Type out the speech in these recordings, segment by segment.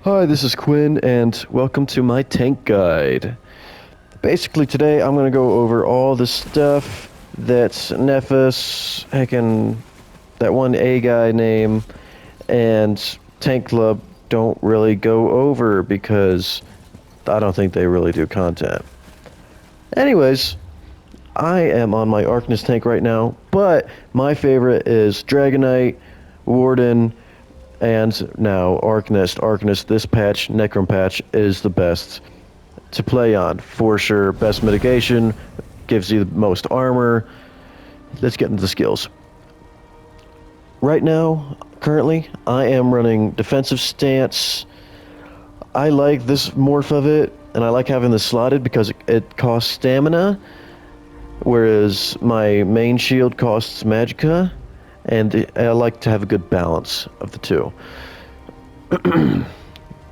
Hi, this is Quinn, and welcome to my tank guide. Basically, today I'm going to go over all the stuff that Nephis, heckin' that one A guy name, and Tank Club don't really go over because I don't think they really do content. Anyways, I am on my Arcanist tank right now, but my favorite is Dragonite, Warden, and now Arcanist. Arcanist, this patch, Necrom patch, is the best to play on for sure. Best mitigation, gives you the most armor. Let's get into the skills. Right now, currently, I am running defensive stance. I like this morph of it, and I like having this slotted because it costs stamina, whereas my main shield costs magicka, and I like to have a good balance of the two.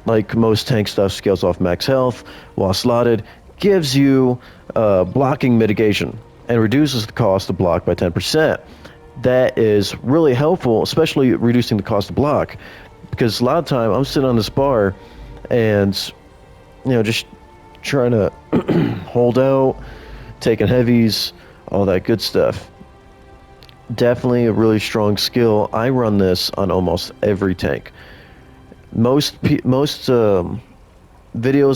Like most tank stuff, scales off max health, while slotted gives you blocking mitigation and reduces the cost to block by 10%. That is really helpful, especially reducing the cost to block, because a lot of time I'm sitting on this bar and just trying to hold out, taking heavies, all that good stuff. Definitely a really strong skill. I run this on almost every tank. Most videos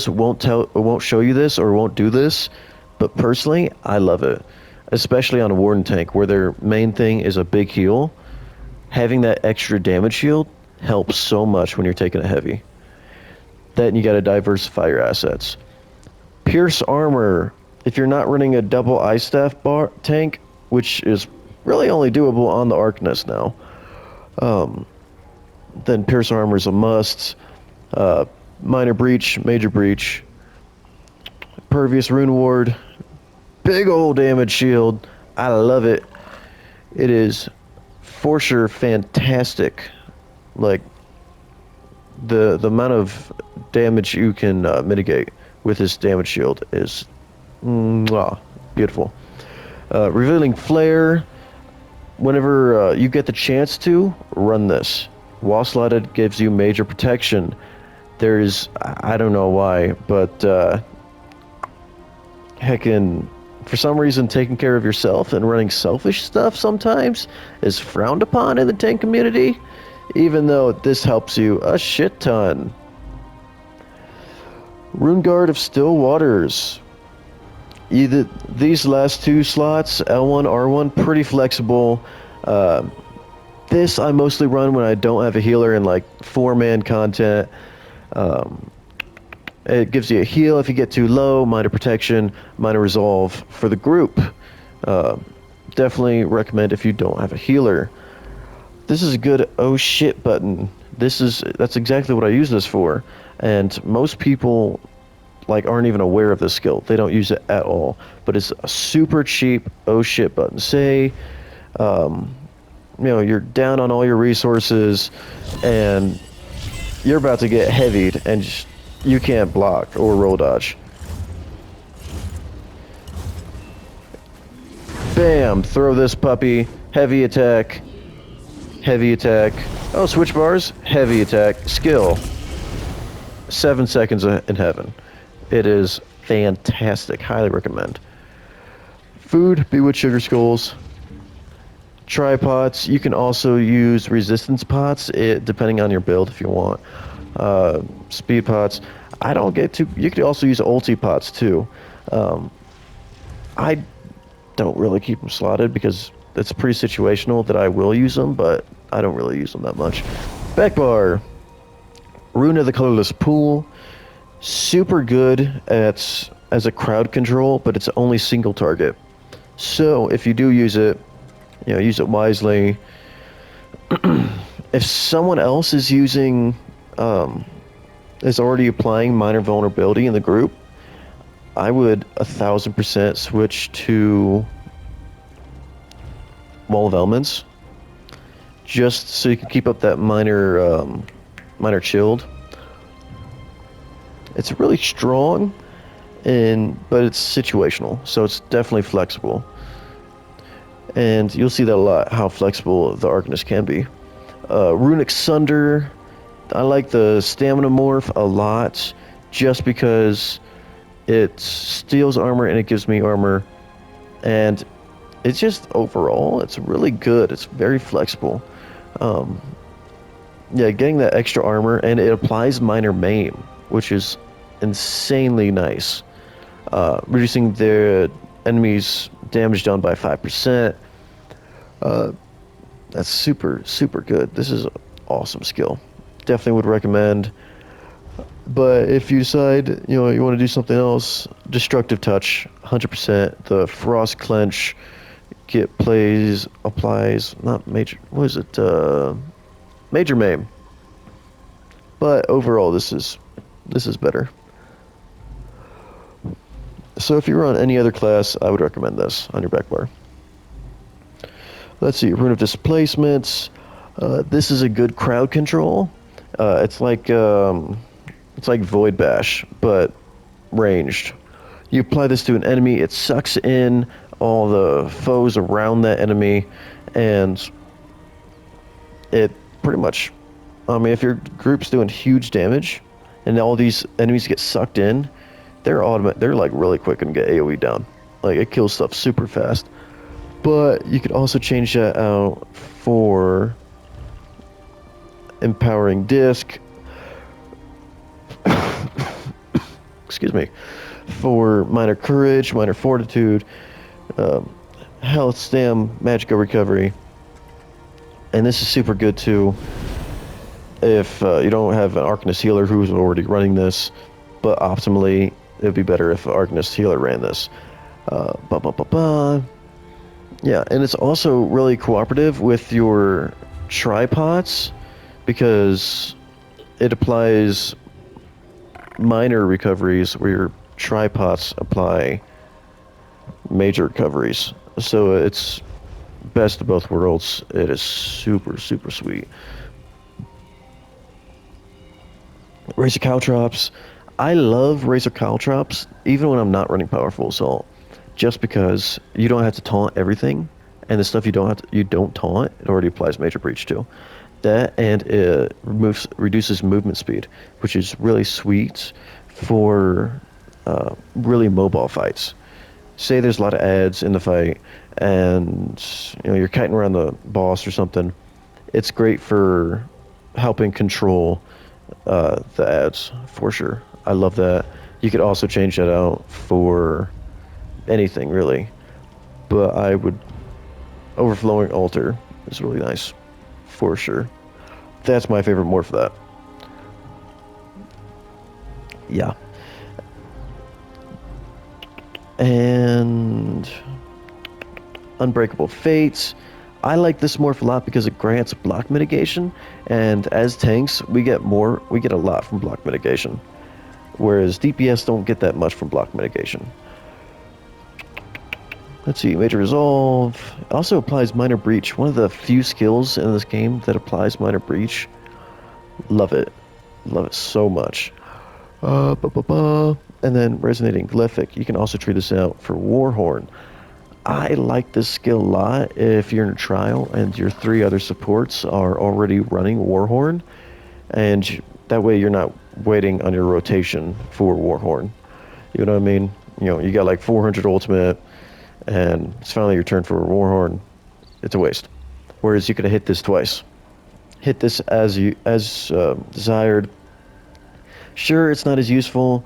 won't show you this or won't do this, but personally, I love it, especially on a Warden tank where their main thing is a big heal. Having that extra damage shield helps so much when you're taking a heavy. Then you got to diversify your assets. Pierce armor. If you're not running a double ice staff tank, which is really only doable on the Arcanist now, then Pierce Armor is a must. Minor Breach, Major Breach, Pervious Rune Ward, big old damage shield. I love it. It is for sure fantastic. Like the amount of damage you can mitigate with this damage shield is beautiful. Revealing Flare. Whenever you get the chance to, run this. Wall slotted gives you major protection. There's, I don't know why, but heckin', for some reason, taking care of yourself and running selfish stuff sometimes is frowned upon in the tank community, even though this helps you a shit ton. Rune Guard of Still Waters. These last two slots, L1, R1, pretty flexible. This I mostly run when I don't have a healer in like 4-man content. It gives you a heal if you get too low, minor protection, minor resolve for the group. Definitely recommend if you don't have a healer. This is a good oh shit button. That's exactly what I use this for. And most people aren't even aware of this skill. They don't use it at all. But it's a super cheap oh shit button. Say you're down on all your resources and you're about to get heavied and you can't block or roll dodge. Bam! Throw this puppy. Heavy attack. Heavy attack. Oh, switch bars. Heavy attack. Skill. 7 seconds in heaven. It is fantastic. Highly recommend. Food. Bewitch sugar skulls. Tripods. You can also use resistance pots, depending on your build if you want. Speed pots. I don't get too. You could also use ulti pots too. I don't really keep them slotted because it's pretty situational that I will use them, but I don't really use them that much. Back bar. Rune of the Colorless Pool. Super good as a crowd control, but it's only single target. So if you do use it, use it wisely. If someone else is is already applying minor vulnerability in the group, I would 1000% switch to Wall of Elements, just so you can keep up that minor shield. It's really strong, but it's situational, so it's definitely flexible. And you'll see that a lot, how flexible the Arcanist can be. Runic Sunder, I like the stamina morph a lot, just because it steals armor and it gives me armor, and it's just overall it's really good. It's very flexible. Um, yeah, getting that extra armor, and it applies minor maim, which is insanely nice. Reducing their enemies' damage down by 5%. That's super good. This is an awesome skill. Definitely would recommend. But if you decide, you know, you want to do something else, Destructive Touch, 100%. The Frost Clench applies, not major, what is it? Major Maim. But overall, this is better. So if you're on any other class, I would recommend this on your back bar. Let's see, Rune of Displacements. This is a good crowd control. It's like Void Bash, but ranged. You apply this to an enemy, it sucks in all the foes around that enemy, and it pretty much, I mean, if your group's doing huge damage, and all these enemies get sucked in, they're like really quick and get AoE down. Like, it kills stuff super fast. But you could also change that out for Empowering Disc. Excuse me. For Minor Courage, Minor Fortitude, Health Stam, Magical Recovery. And this is super good too if you don't have an Arcanist Healer who's already running this. But optimally, it would be better if an Arcanist Healer ran this. Yeah, and it's also really cooperative with your tripods, because it applies minor recoveries where your tripods apply major recoveries. So it's best of both worlds. It is super sweet. Razor Caltrops. I love Razor Caltrops even when I'm not running Powerful Assault, just because you don't have to taunt everything, and the stuff you don't taunt, it already applies Major Breach to. That, and it reduces movement speed, which is really sweet for really mobile fights. Say there's a lot of ads in the fight, and you know you're kiting around the boss or something. It's great for helping control the ads for sure. I love that. You could also change that out for anything really, but I would Overflowing Altar is really nice for sure. That's my favorite morph for that. Yeah. And Unbreakable Fates. I like this morph a lot because it grants block mitigation, and as tanks we get a lot from block mitigation, whereas DPS don't get that much from block mitigation. Let's see, Major Resolve. It also applies Minor Breach, one of the few skills in this game that applies Minor Breach. Love it. Love it so much. And then Resonating Glyphic. You can also trade this out for Warhorn. I like this skill a lot if you're in a trial and your 3 other supports are already running Warhorn, and that way you're not waiting on your rotation for Warhorn. You know what I mean? You know, you got like 400 ultimate, and it's finally your turn for a Warhorn. It's a waste. Whereas you could have hit this twice. Hit this as desired. Sure, it's not as useful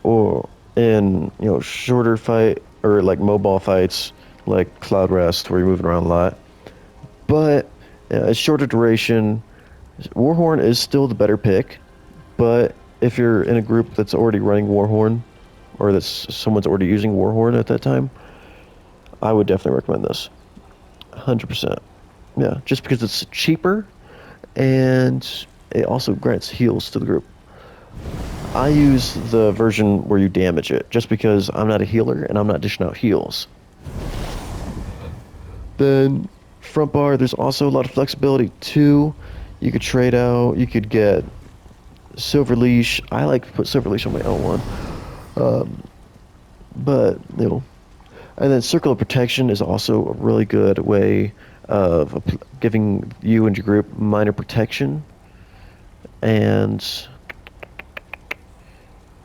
or in, you know, shorter fight or like mobile fights like Cloud Rest where you're moving around a lot, but a shorter duration. Warhorn is still the better pick, but if you're in a group that's already running Warhorn, or that's someone's already using Warhorn at that time, I would definitely recommend this. 100%. Yeah, just because it's cheaper and it also grants heals to the group. I use the version where you damage it, just because I'm not a healer and I'm not dishing out heals. Then front bar, there's also a lot of flexibility too. You could trade out, you could get Silver Leash. I like to put Silver Leash on my own one. But, you know, and then Circle of Protection is also a really good way of giving you and your group minor protection. And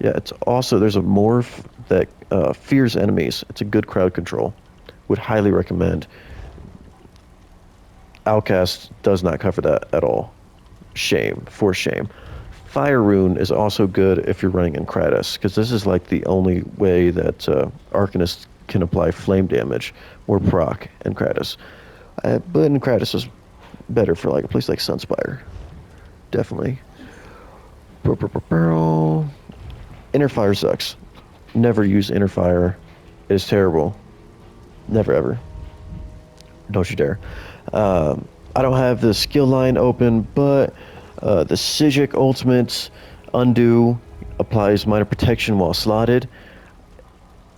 yeah, it's also, there's a morph that fears enemies. It's a good crowd control. Would highly recommend. Outcast does not cover that at all. Shame, for shame. Fire Rune is also good if you're running in Kratos, because this is like the only way that Arcanist can apply flame damage or proc in Kratos. But in Kratos is better for like a place like Sunspire. Definitely. Inner Fire sucks. Never use Inner Fire. It is terrible. Never ever. Don't you dare. I don't have the skill line open, but the Sijic ultimate undo applies minor protection while slotted.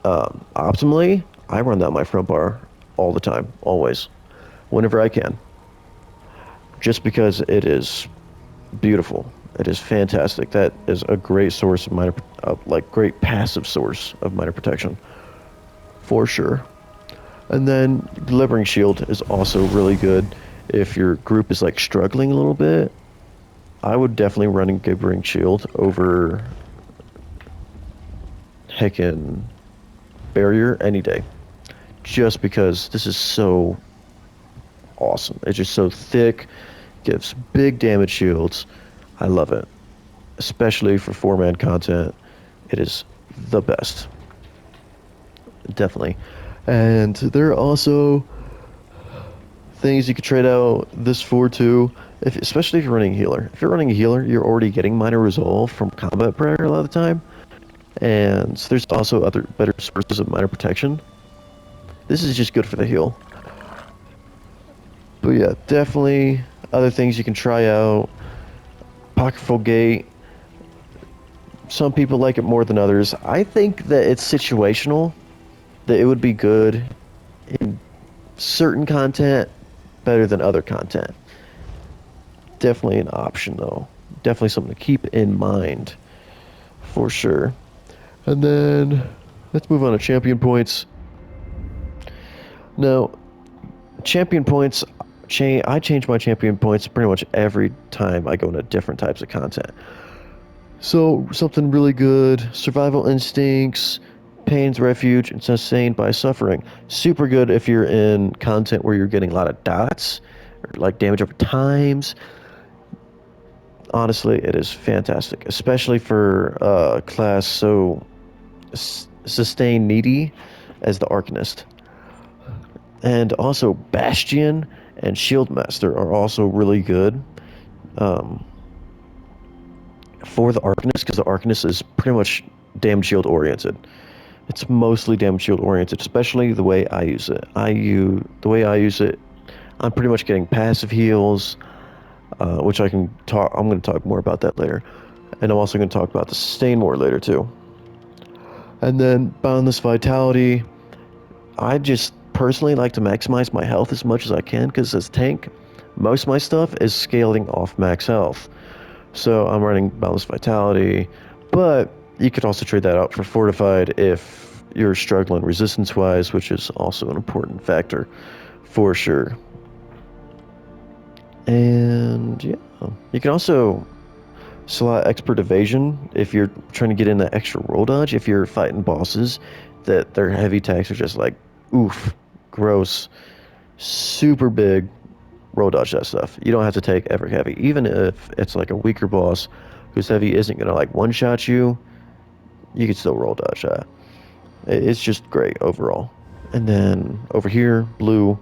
Optimally, I run that on my front bar all the time, always, whenever I can. Just because it is beautiful. It is fantastic. That is a great source of minor, like great passive source of minor protection, for sure. And then Delivering Shield is also really good if your group is like struggling a little bit. I would definitely run Delivering Shield over heckin' Barrier any day. Just because this is so awesome. It's just so thick, gives big damage shields. I love it. Especially for 4-man content. It is the best. Definitely. And there are also things you could trade out this for too, especially if you're running a healer. If you're running a healer, you're already getting minor resolve from combat prayer a lot of the time. And there's also other better sources of minor protection. This is just good for the heal. But yeah, definitely other things you can try out. Pocketful Gate. Some people like it more than others. I think that it's situational. That it would be good in certain content better than other content. Definitely an option though. Definitely something to keep in mind for sure. And then let's move on to champion points. Now, champion points, I change my champion points pretty much every time I go into different types of content. So something really good, survival instincts, Pain's Refuge, and Sustained by Suffering. Super good if you're in content where you're getting a lot of dots, or like damage over times. Honestly, it is fantastic, especially for a class so sustain needy as the Arcanist. And also Bastion and Shieldmaster are also really good for the Arcanist, because the Arcanist is pretty much damage shield oriented. It's mostly damage shield oriented, especially the way I use it. The way I use it, I'm pretty much getting passive heals, which I'm going to talk more about that later. And I'm also going to talk about the sustain more later too. And then Boundless Vitality. I just personally like to maximize my health as much as I can, because as tank, most of my stuff is scaling off max health. So I'm running Boundless Vitality, but you could also trade that out for Fortified if you're struggling resistance-wise, which is also an important factor for sure. And yeah, you can also slot Expert Evasion if you're trying to get in that extra roll dodge. If you're fighting bosses that their heavy attacks are just like, oof, gross, super big, roll dodge that stuff. You don't have to take ever heavy. Even if it's like a weaker boss whose heavy isn't going to like one-shot you, you can still roll dodge that. It's just great overall. And then over here, blue,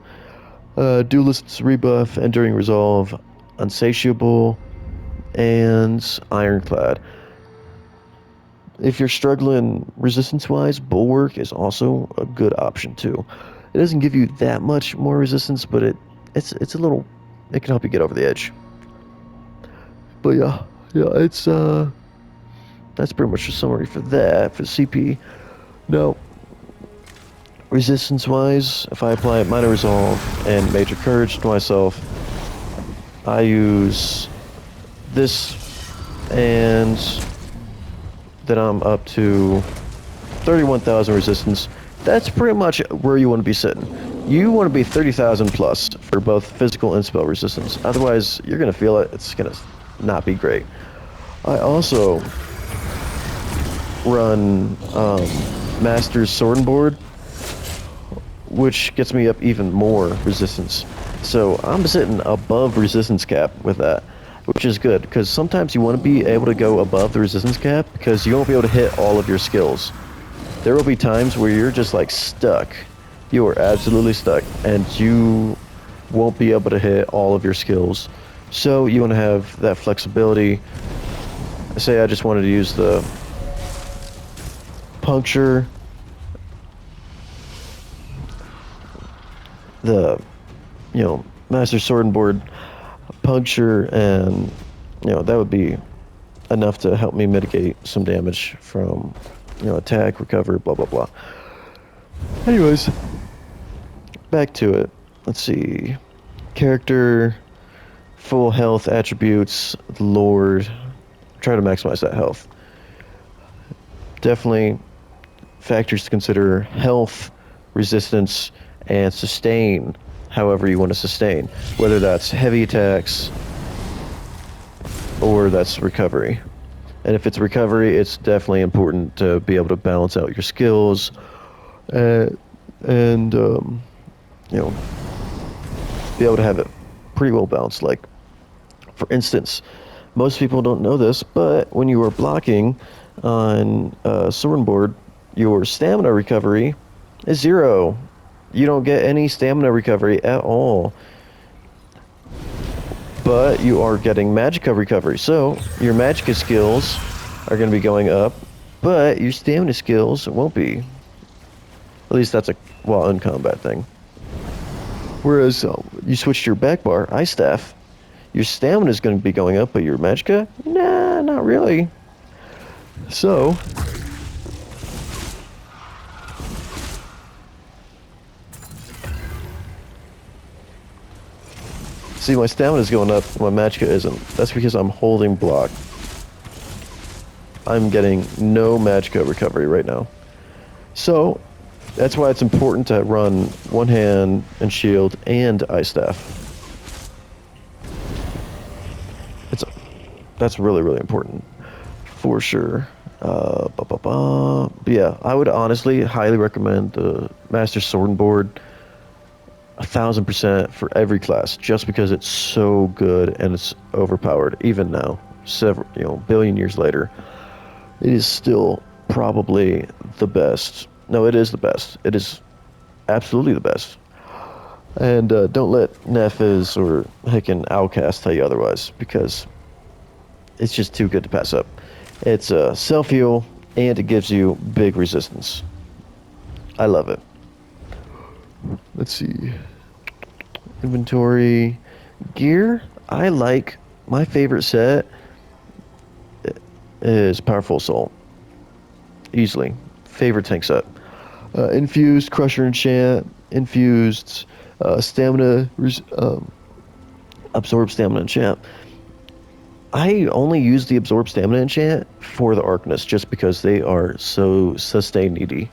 Duelist's Rebuff, Enduring Resolve, Unsatiable, and Ironclad. If you're struggling resistance-wise, Bulwark is also a good option too. It doesn't give you that much more resistance, but it's a little, it can help you get over the edge. But yeah, it's that's pretty much a summary for that, for CP. Now, resistance-wise, if I apply Minor Resolve and Major Courage to myself, I use this, and then I'm up to 31,000 resistance. That's pretty much where you want to be sitting. You want to be 30,000 plus for both physical and spell resistance. Otherwise, you're going to feel it. It's going to not be great. I also run Master's Sword and Board, which gets me up even more resistance. So I'm sitting above resistance cap with that, which is good, because sometimes you want to be able to go above the resistance cap, because you won't be able to hit all of your skills. There will be times where you're just like stuck. You are absolutely stuck, and you won't be able to hit all of your skills. So you want to have that flexibility. Say I just wanted to use the puncture, the Master Sword and Board puncture, and that would be enough to help me mitigate some damage from attack, recover, blah blah blah. Anyways, back to it. Let's see. Character, full health attributes, Lord. Try to maximize that health. Definitely factors to consider: health, resistance, and sustain. However you want to sustain, whether that's heavy attacks or that's recovery. And if it's recovery, it's definitely important to be able to balance out your skills, and be able to have it pretty well balanced. Like, for instance, most people don't know this, but when you are blocking on Sword and Board, your stamina recovery is 0. You don't get any stamina recovery at all. But you are getting magicka recovery. So your magicka skills are going to be going up, but your stamina skills won't be. At least that's a in-combat thing. Whereas you switch to your back bar, Ice Staff, your stamina is going to be going up, but your magicka? Nah, not really. So see, my stamina is going up, my magicka isn't. That's because I'm holding block. I'm getting no magicka recovery right now. So that's why it's important to run one hand and shield and Ice Staff. That's really, really important. For sure. But yeah, I would honestly highly recommend the Master Sword and Board 1000% for every class, just because it's so good and it's overpowered. Even now, several billion years later, it is still probably the best. No, it is the best. It is absolutely the best. And don't let Nephis or heckin' Outcast tell you otherwise, because it's just too good to pass up. It's self-heal, and it gives you big resistance. I love it. Let's see. Inventory. Gear. I like, my favorite set is Powerful Soul. Easily. Favorite tank set. Infused Crusher Enchant. Infused Stamina. Absorb Stamina Enchant. I only use the Absorb Stamina Enchant for the Arcanist, just because they are so sustain needy.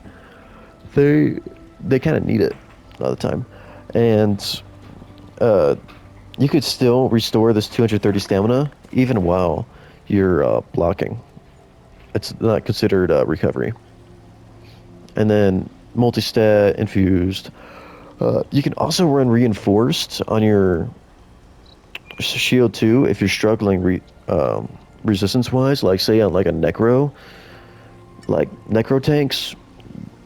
They kind of need it a lot of the time. And you could still restore this 230 stamina even while you're blocking. It's not considered recovery. And then multi-stat, infused. You can also run reinforced on your shield too if you're struggling resistance-wise. Like say on like a Necro, like Necro tanks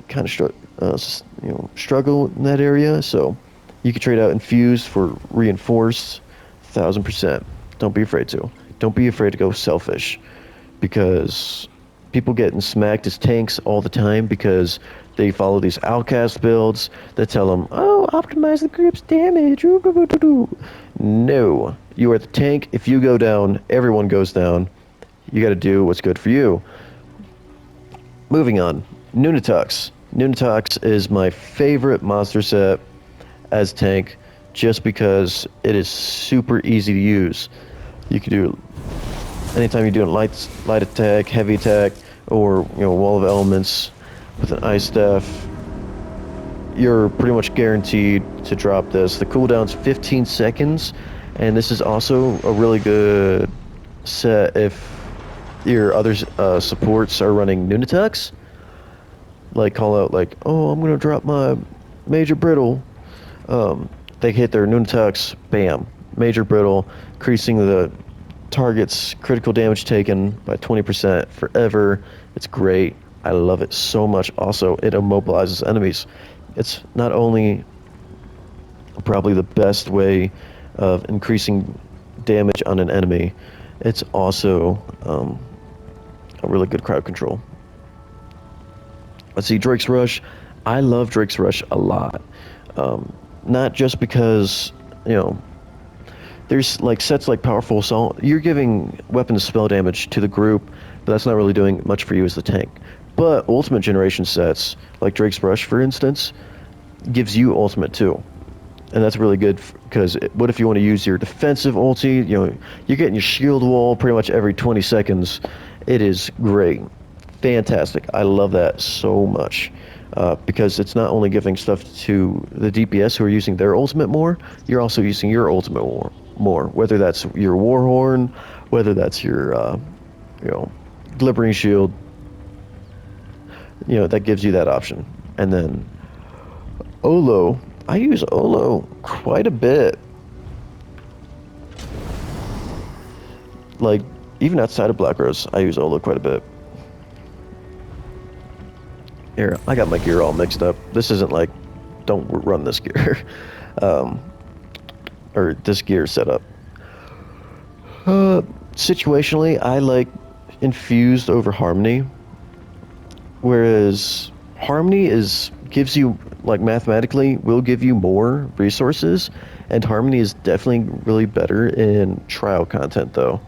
kind of struggle in that area, so you could trade out infused for reinforced. 1000%. Don't be afraid to. Don't be afraid to go selfish, because people getting smacked as tanks all the time because they follow these outcast builds that tell them, oh, optimize the group's damage. No, you are the tank. If you go down, everyone goes down. You got to do what's good for you. Moving on, Nunatux. Nunatux is my favorite monster set as tank, just because it is super easy to use. You can do anytime you're doing light attack, heavy attack, or wall of elements with an Ice Staff. You're pretty much guaranteed to drop this. The cooldown's 15 seconds, and this is also a really good set if your other supports are running Nunatux. Like call out like, oh, I'm gonna drop my major brittle. They hit their Nunatux, bam, major brittle, increasing the target's critical damage taken by 20% forever. It's great. I love it so much. Also, it immobilizes enemies. It's not only probably the best way of increasing damage on an enemy, it's also a really good crowd control. Let's see, Drake's Rush. I love Drake's Rush a lot. Not just because, you know, there's like sets like Powerful Assault. You're giving weapon spell damage to the group, but that's not really doing much for you as the tank. But Ultimate Generation sets, like Drake's Rush, for instance, gives you Ultimate too. And that's really good because what if you want to use your defensive ulti? You know, you're getting your shield wall pretty much every 20 seconds. It is great. Fantastic. I love that so much. Because it's not only giving stuff to the DPS who are using their ultimate more, you're also using your ultimate more. Whether that's your Warhorn, whether that's your, you know, Glibbering Shield, you know, that gives you that option. And then Olo. I use Olo quite a bit. Like, even outside of Black Rose, I use Olo quite a bit. Here, I got my gear all mixed up. This isn't like, don't run this gear. Or this gear setup. Situationally, I like Infused over Harmony. Whereas Harmony gives you, like mathematically, will give you more resources. And Harmony is definitely really better in trial content though.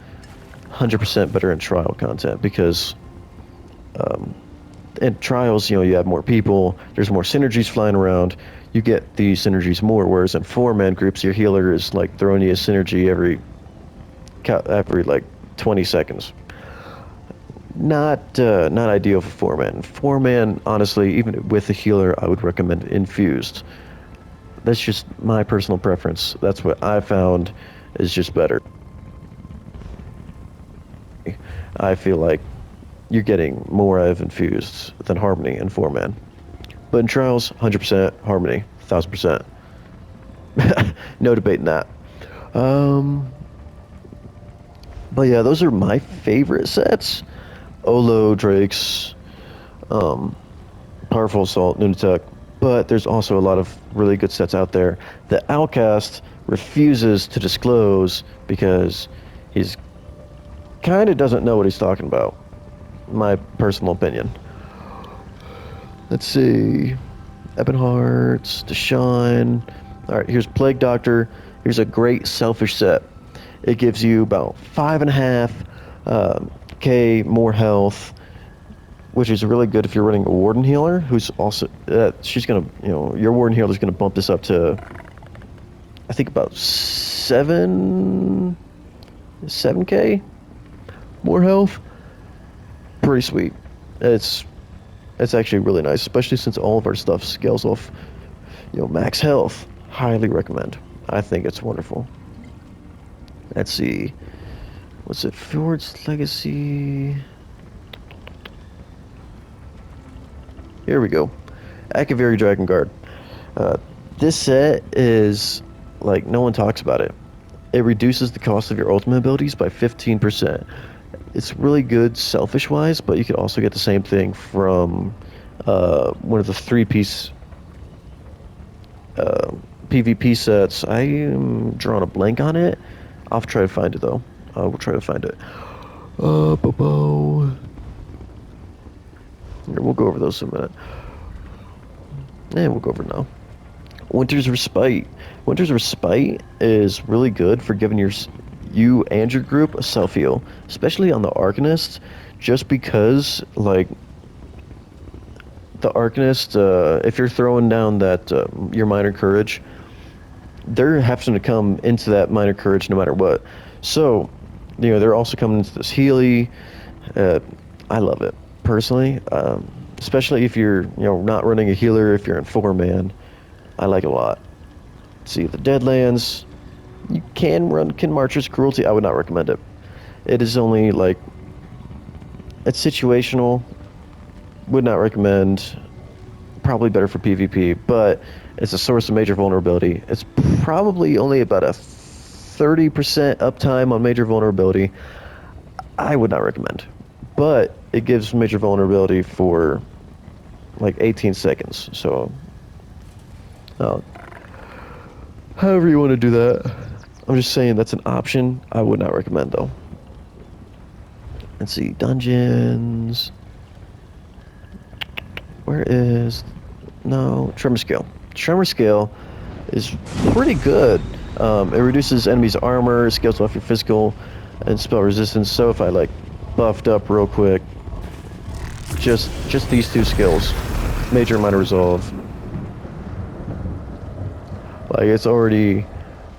100% better in trial content because in trials, you know, you have more people, there's more synergies flying around, you get these synergies more, whereas in 4-man groups, your healer is like throwing you a synergy every like 20 seconds. Not ideal for 4-man. 4-man, honestly, even with the healer, I would recommend Infused. That's just my personal preference. That's what I found is just better. I feel like you're getting more out of Infused than Harmony in 4-man. But in Trials, 100% Harmony, 1000%. No debating that. But yeah, those are my favorite sets. Olo, Drake's, Powerful Assault, Nunatech. But there's also a lot of really good sets out there that Outcast refuses to disclose because he's kind of doesn't know what he's talking about. My personal opinion. Let's see. Ebonhearts, Deshaun. Alright, here's Plague Doctor. Here's a great selfish set. It gives you about 5.5 K more health, which is really good if you're running a Warden Healer, who's also, she's gonna, you know, your Warden Healer is gonna bump this up to, I think about 7K more health. Pretty sweet. It's actually really nice, especially since all of our stuff scales off, you know, max health. Highly recommend. I think it's wonderful. Let's see. What's it? Fjord's Legacy. Here we go. Akaviri Dragon Guard. This set is like no one talks about it. It reduces the cost of your ultimate abilities by 15%. It's really good selfish-wise, but you could also get the same thing from one of the 3-piece PvP sets. I am drawing a blank on it. I'll try to find it though. We'll try to find it. Here, we'll go over those in a minute. And we'll go over it now. Winter's Respite. Winter's Respite is really good for giving you and your group a self-heal, especially on the Arcanist, just because, like, the Arcanist, if you're throwing down that, your Minor Courage, they're having to come into that Minor Courage no matter what. So, you know, they're also coming into this Healy. I love it, personally, especially if you're, you know, not running a healer, if you're in 4-man. I like it a lot. See, the Deadlands, you can run Kin Marcher's Cruelty. I would not recommend it. It is only like it's situational. Would not recommend. Probably better for PvP, but it's a source of major vulnerability. It's probably only about a 30% uptime on major vulnerability. I would not recommend, but it gives major vulnerability for like 18 seconds. So, uh, however you want to do that. I'm just saying that's an option. I would not recommend though. Let's see, dungeons. Where is no tremor scale? Tremor scale is pretty good. It reduces enemies' armor, scales off your physical and spell resistance. So if I like buffed up real quick, just these two skills, major and minor resolve. Like it's already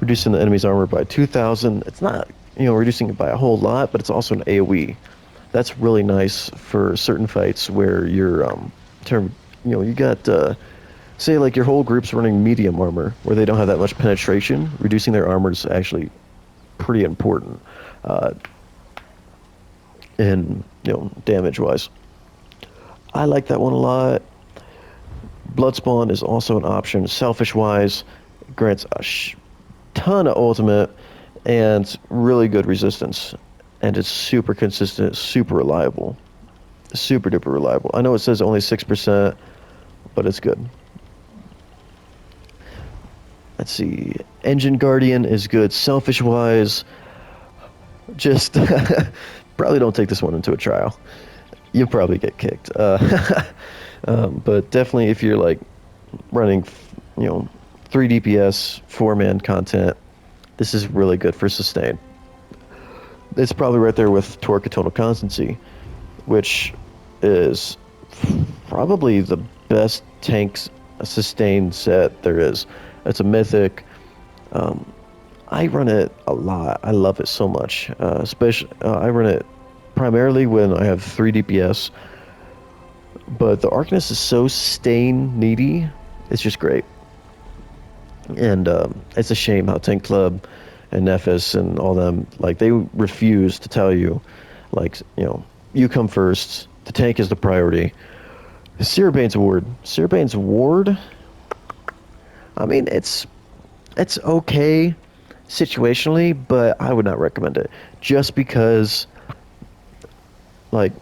reducing the enemy's armor by 2,000. It's not reducing it by a whole lot, but it's also an AOE. That's really nice for certain fights where you're you got say like your whole group's running medium armor where they don't have that much penetration. Reducing their armor is actually pretty important in damage wise. I like that one a lot. Bloodspawn is also an option. Selfish wise, grants a ton of ultimate and really good resistance, and it's super consistent, super reliable, super duper reliable. I know it says only 6%, but it's good. Let's see. Engine Guardian is good. Selfish wise, just probably don't take this one into a trial. You'll probably get kicked. But definitely if you're like running, 3 DPS, 4-man content, this is really good for sustain. It's probably right there with Torque of Tonal Constancy, which is probably the best tank sustain set there is. It's a mythic. I run it a lot. I love it so much. Especially, I run it primarily when I have 3 DPS. But the Arcanist is so sustain needy. It's just great. And it's a shame how Tank Club and Nephis and all them, like, they refuse to tell you, like, you come first. The tank is the priority. Searbane's Ward. Searbane's Ward, I mean, it's okay situationally, but I would not recommend it. Just because, like,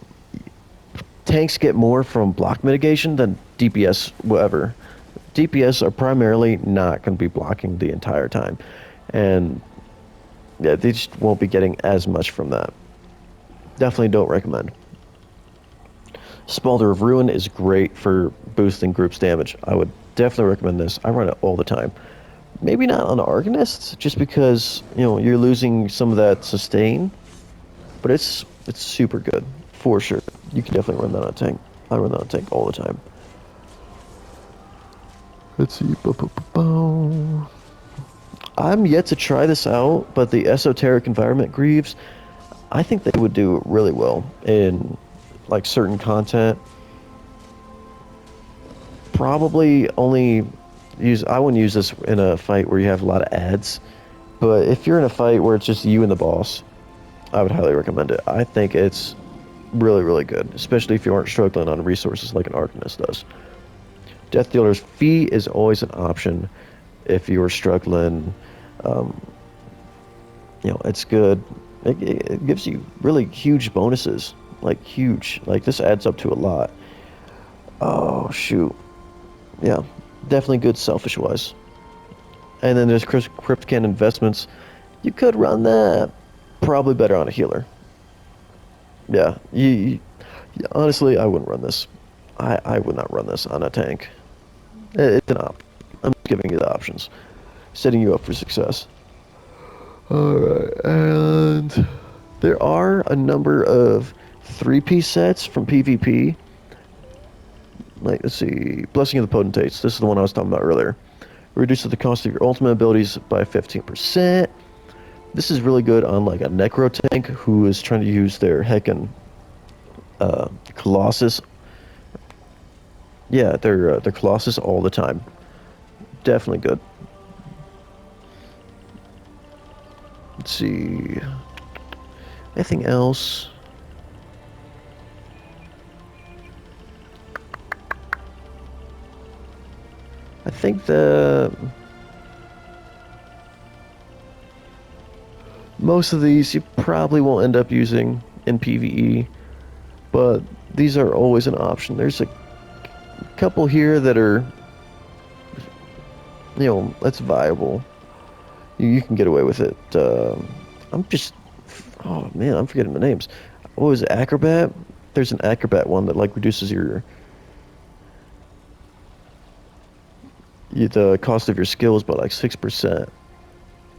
tanks get more from block mitigation than DPS will ever. DPS are primarily not going to be blocking the entire time. And, yeah, they just won't be getting as much from that. Definitely don't recommend. Spalder of Ruin is great for boosting groups damage. I would definitely recommend this. I run it all the time. Maybe not on Arcanist, just because, you're losing some of that sustain. But it's super good, for sure. You can definitely run that on a tank. I run that on a tank all the time. Let's see. I'm yet to try this out, but the Esoteric Environment Greaves, I think they would do really well in, like, certain content. Probably only I wouldn't use this in a fight where you have a lot of ads, but if you're in a fight where it's just you and the boss, I would highly recommend it. I think it's really, really good, especially if you aren't struggling on resources like an Arcanist does. Death Dealer's Fee is always an option if you're struggling. It's good. It gives you really huge bonuses, like huge. Like this adds up to a lot. Oh shoot, yeah, definitely good selfish wise. And then there's Cryptcan Investments. You could run that. Probably better on a healer. Yeah, honestly, I wouldn't run this. I would not run this on a tank. It's an op. I'm just giving you the options, setting you up for success. Alright, and there are a number of 3-piece sets from PvP. Like, let's see, Blessing of the Potentates. This is the one I was talking about earlier. Reduces the cost of your ultimate abilities by 15%. This is really good on, like, a Necro tank who is trying to use their heckin' Colossus. Yeah, their Colossus all the time. Definitely good. Let's see. Anything else? I think most of these you probably won't end up using in PvE, but these are always an option. There's a couple here that are, that's viable. You can get away with it. Oh man, I'm forgetting the names. What was it, Acrobat? There's an Acrobat one that like reduces the cost of your skills by like 6%,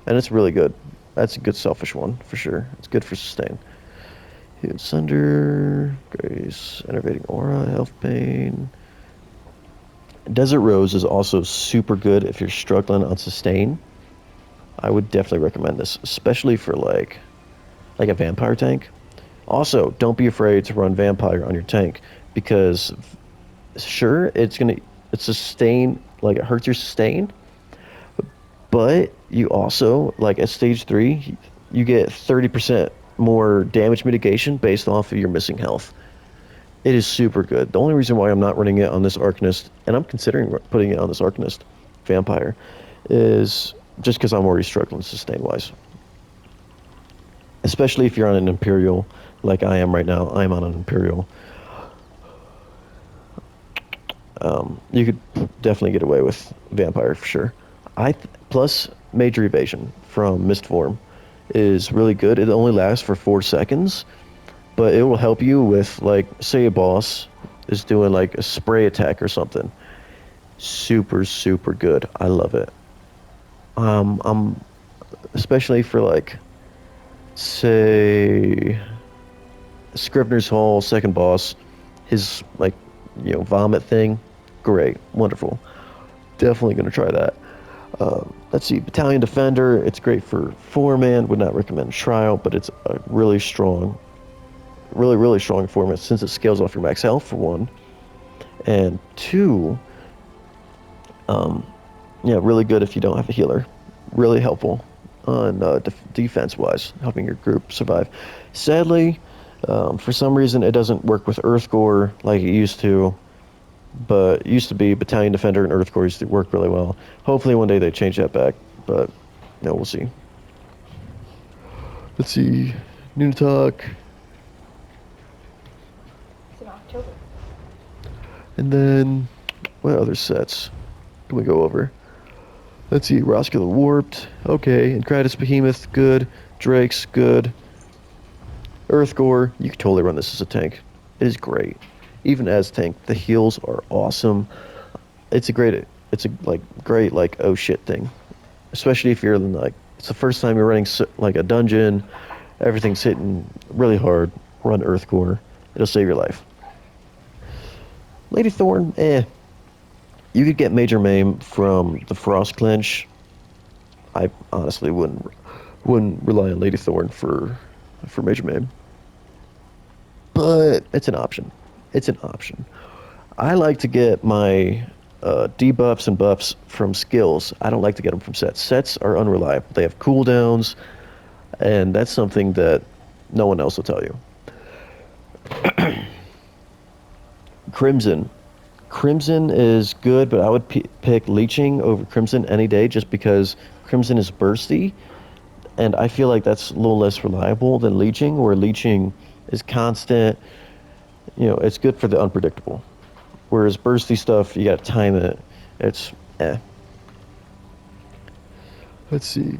and it's really good. That's a good selfish one for sure. It's good for sustain. Heal Sunder, Grace, Enervating Aura, Health Pain. Desert Rose is also super good if you're struggling on sustain. I would definitely recommend this, especially for like a vampire tank. Also, don't be afraid to run vampire on your tank because sure, it's sustain, like it hurts your sustain, but you also, like at stage 3, you get 30% more damage mitigation based off of your missing health. It is super good. The only reason why I'm not running it on this Arcanist, and I'm considering putting it on this Arcanist Vampire, is just because I'm already struggling sustain-wise. Especially if you're on an Imperial, like I am right now. I'm on an Imperial. You could definitely get away with Vampire for sure. Plus, Major Evasion from Mistform is really good. It only lasts for 4 seconds, but it will help you with, like, say a boss is doing like a spray attack or something. Super, super good. I love it. I'm especially for like, say, Scrivener's Hall second boss, his like, vomit thing. Great, wonderful. Definitely gonna try that. Let's see, Battalion Defender. It's great for 4-man. Would not recommend Trial, but it's a really strong, really strong format since it scales off your max health for 1, and 2. Really good if you don't have a healer. Really helpful on defense-wise, helping your group survive. Sadly, for some reason, it doesn't work with Earthgore like it used to. But it used to be Battalion Defender and Earthgore used to work really well. Hopefully one day they change that back, but we'll see. Let's see, Nunatak. It's in October. And then, what other sets can we go over? Let's see, Roskilde Warped, okay, and Kratos Behemoth, good. Drake's good. Earthgore, you can totally run this as a tank. It is great. Even as tank, the heals are awesome. It's a great like oh shit thing, especially if you're like it's the first time you're running like a dungeon, everything's hitting really hard. Run Earthgore, it'll save your life. Lady Thorn, you could get Major Maim from the Frost Clench. I honestly wouldn't rely on Lady Thorn for Major Maim, but it's an option. It's an option. I like to get my debuffs and buffs from skills. I don't like to get them from sets. Sets are unreliable. They have cooldowns, and that's something that no one else will tell you. Crimson. Crimson is good, but I would pick Leeching over Crimson any day just because Crimson is bursty, and I feel like that's a little less reliable than Leeching, where Leeching is constant. It's good for the unpredictable. Whereas bursty stuff, you gotta time it. It's Let's see.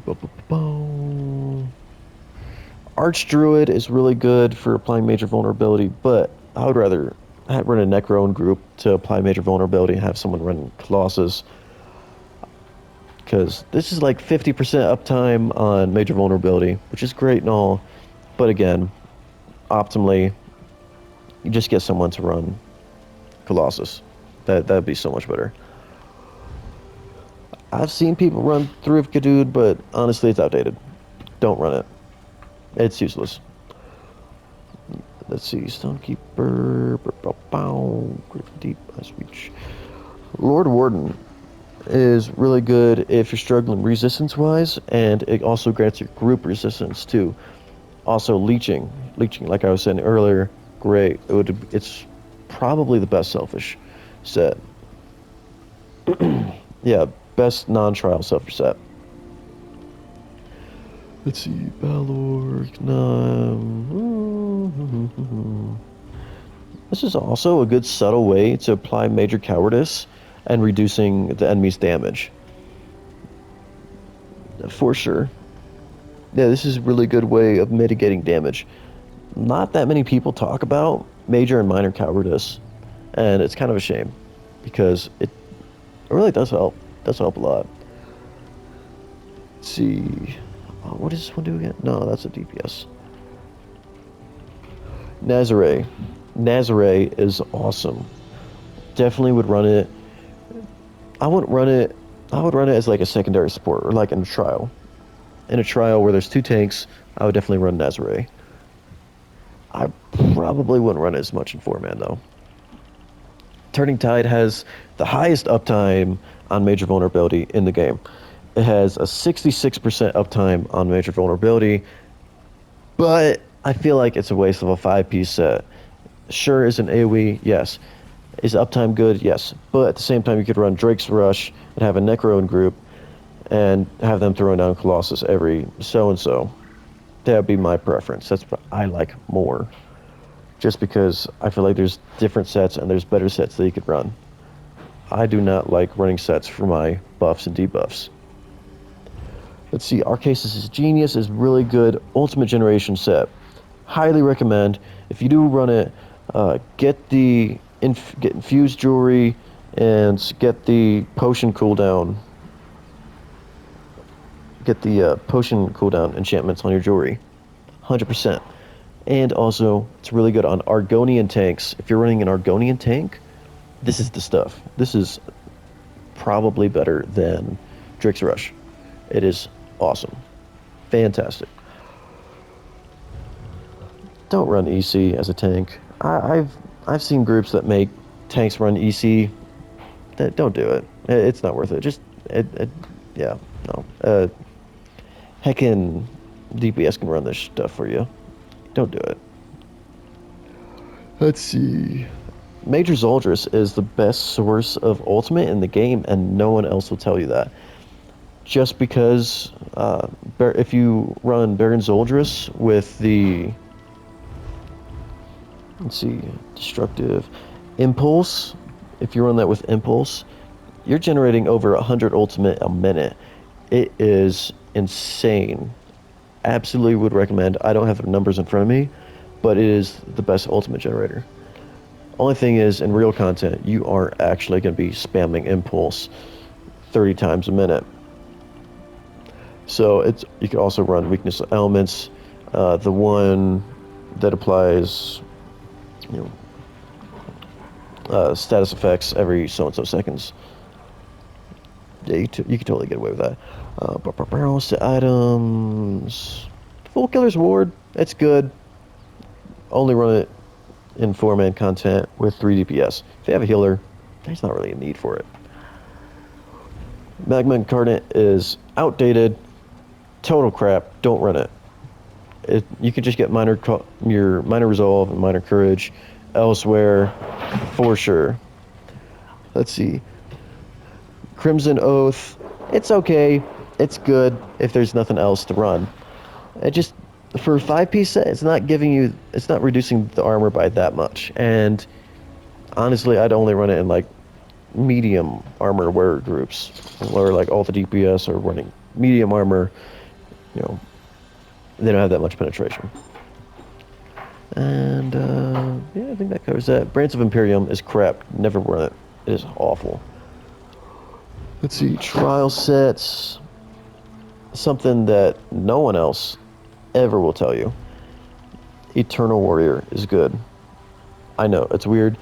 Archdruid is really good for applying major vulnerability, but I would rather run a Necrom group to apply major vulnerability and have someone run Colossus. Because this is like 50% uptime on major vulnerability, which is great and all. But again, optimally, you just get someone to run Colossus. That'd be so much better. I've seen people run Thrift Gadude, but honestly, it's outdated. Don't run it. It's useless. Let's see, Stonekeeper, Deep Ice Reach. Lord Warden is really good if you're struggling resistance-wise, and it also grants your group resistance too. Also, leeching, like I was saying earlier, great. It's probably the best selfish set. Yeah, best non-trial selfish set. Let's see, Balor, Gnome. This is also a good subtle way to apply major cowardice and reducing the enemy's damage. For sure. Yeah, this is a really good way of mitigating damage. Not that many people talk about major and minor cowardice, and it's kind of a shame because it really does help. It does help a lot. Let's see. Oh, what does this one do again? No, that's a DPS. Nazare. Nazare is awesome. Definitely would run it. I wouldn't run it. I would run it as like a secondary support or like in a trial. In a trial where there's 2 tanks, I would definitely run Nazare. I probably wouldn't run it as much in 4-man though. Turning Tide has the highest uptime on major vulnerability in the game. It has a 66% uptime on major vulnerability, but I feel like it's a waste of a 5-piece set. Sure, is an AoE? Yes. Is uptime good? Yes. But at the same time, you could run Drake's Rush and have a Necrom group and have them throwing down Colossus every so-and-so. That would be my preference. That's what I like more. Just because I feel like there's different sets and there's better sets that you could run. I do not like running sets for my buffs and debuffs. Let's see, Arcasis' Genius is really good ultimate generation set. Highly recommend. If you do run it, get infused jewelry and get the potion cooldown. Get the potion cooldown enchantments on your jewelry. 100%. And also, it's really good on Argonian tanks. If you're running an Argonian tank, this is the stuff. This is probably better than Drake's Rush. It is awesome. Fantastic. Don't run EC as a tank. I've seen groups that make tanks run EC. Don't do it. It's not worth it. Just yeah, no. Heckin' DPS can run this stuff for you. Don't do it. Let's see. Major Zoldrus is the best source of ultimate in the game, and no one else will tell you that. Just because if you run Baron Zoldrus with the, let's see, Destructive Impulse, if you run that with Impulse, you're generating over 100 ultimate a minute. It is insane. Absolutely would recommend. I don't have the numbers in front of me, but it is the best ultimate generator. Only thing is, in real content, you are actually going to be spamming Impulse 30 times a minute. So you can also run Weakness Elements, the one that applies, status effects every so-and-so seconds. Yeah, you can totally get away with that. Set items. Full Killer's Ward. It's good. Only run it in 4-man content with 3 DPS. If you have a healer, there's not really a need for it. Magma Incarnate is outdated. Total crap. Don't run it. You can just get your minor resolve and minor courage elsewhere for sure. Let's see. Crimson Oath. It's okay. It's good if there's nothing else to run. It just, for a 5-piece set, it's not reducing the armor by that much. And honestly, I'd only run it in like medium armor wearer groups, where like all the DPS are running medium armor. They don't have that much penetration. And yeah, I think that covers that. Brands of Imperium is crap. Never run it. It is awful. Let's see, trial sets. Something that no one else ever will tell you. Eternal Warrior is good. I know, it's weird.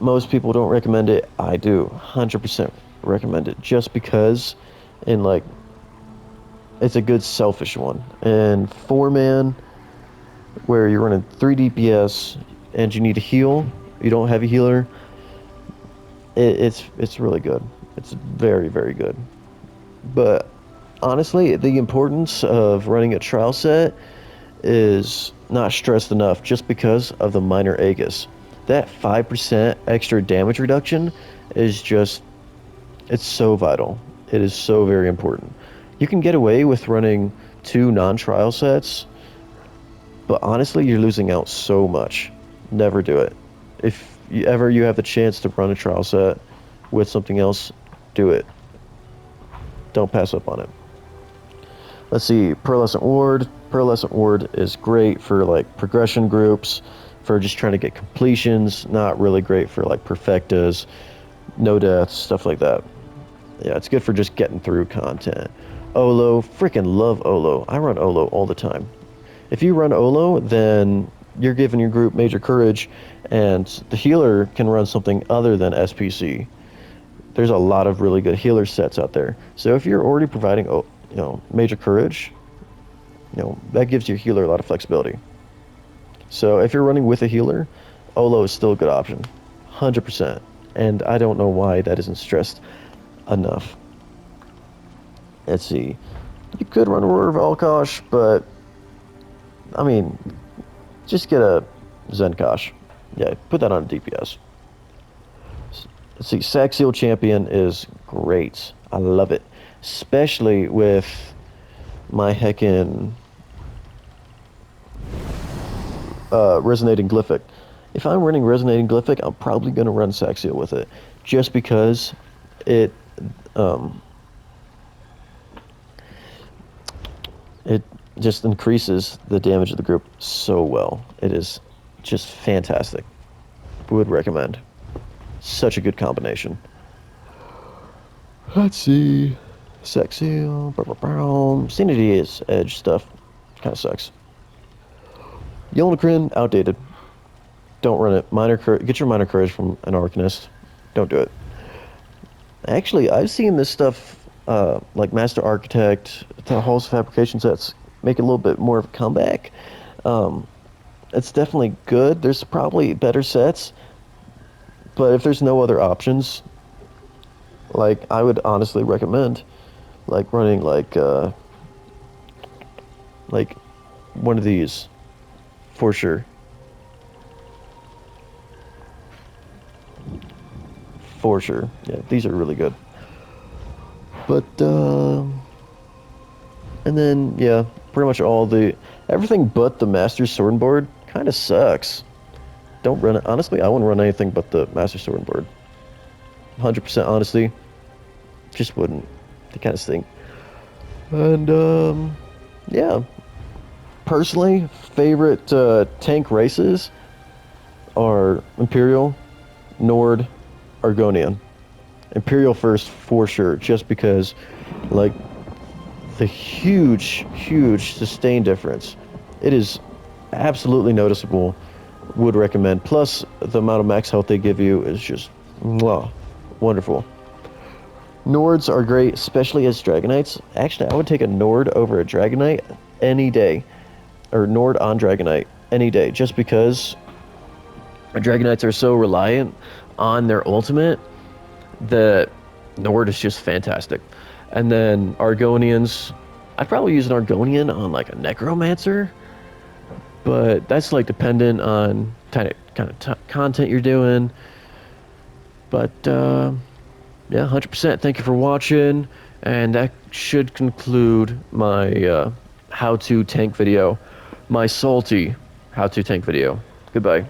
Most people don't recommend it. I do 100% recommend it, just because it's a good selfish one. And 4-man, where you're running 3 DPS and you need a heal, you don't have a healer, it's really good. It's very, very good. But honestly, the importance of running a trial set is not stressed enough just because of the minor Aegis. That 5% extra damage reduction is just, it's so vital. It is so very important. You can get away with running 2 non-trial sets, but honestly, you're losing out so much. Never do it. If you have the chance to run a trial set with something else, do it. Don't pass up on it. Let's see, Pearlescent Ward. Pearlescent Ward is great for like progression groups, for just trying to get completions. Not really great for like perfectas, no deaths, stuff like that. Yeah, it's good for just getting through content. Olo, freaking love Olo. I run Olo all the time. If you run Olo, then you're giving your group major courage, and the healer can run something other than SPC. There's a lot of really good healer sets out there. So if you're already providing, major courage, that gives your healer a lot of flexibility. So if you're running with a healer, Olo is still a good option, 100%. And I don't know why that isn't stressed enough. Let's see. You could run Roar of Alkosh, but I mean, just get a Zenkosh. Yeah, put that on a DPS. Let's see, Saxiel Champion is great. I love it. Especially with my heckin' Resonating Glyphic. If I'm running Resonating Glyphic, I'm probably going to run Saxiel with it. Just because it just increases the damage of the group so well. It is just fantastic. Would recommend. Such a good combination. Let's see. Saxiel, Sanity is edge stuff. Kind of sucks. Yolnacrin, outdated. Don't run it. Get your minor courage from an Arcanist. Don't do it. Actually, I've seen this stuff, like Master Architect, the Halls of Fabrication sets, make a little bit more of a comeback. It's definitely good. There's probably better sets, but if there's no other options, like, I would honestly recommend, like, running, like one of these, for sure. For sure. Yeah, these are really good. But, and then, yeah, pretty much everything but the Master Sword board kind of sucks. Don't run it. Honestly, I wouldn't run anything but the Master Sword board. 100% honesty. Just wouldn't. They kind of stink. And, yeah. Personally, favorite tank races are Imperial, Nord, Argonian. Imperial first for sure, just because, like, the huge sustain difference. It is absolutely noticeable. Would recommend. Plus, the amount of max health they give you is just wonderful. Nords are great, especially as Dragonites. Actually, I would take a Nord over a Dragonite any day. Or Nord on Dragonite any day, just because Dragonites are so reliant on their ultimate that Nord is just fantastic. And then Argonians, I'd probably use an Argonian on like a Necromancer, but that's like dependent on kind of content you're doing. But yeah, 100%. Thank you for watching, and that should conclude my how to tank video, my salty how to tank video. Goodbye.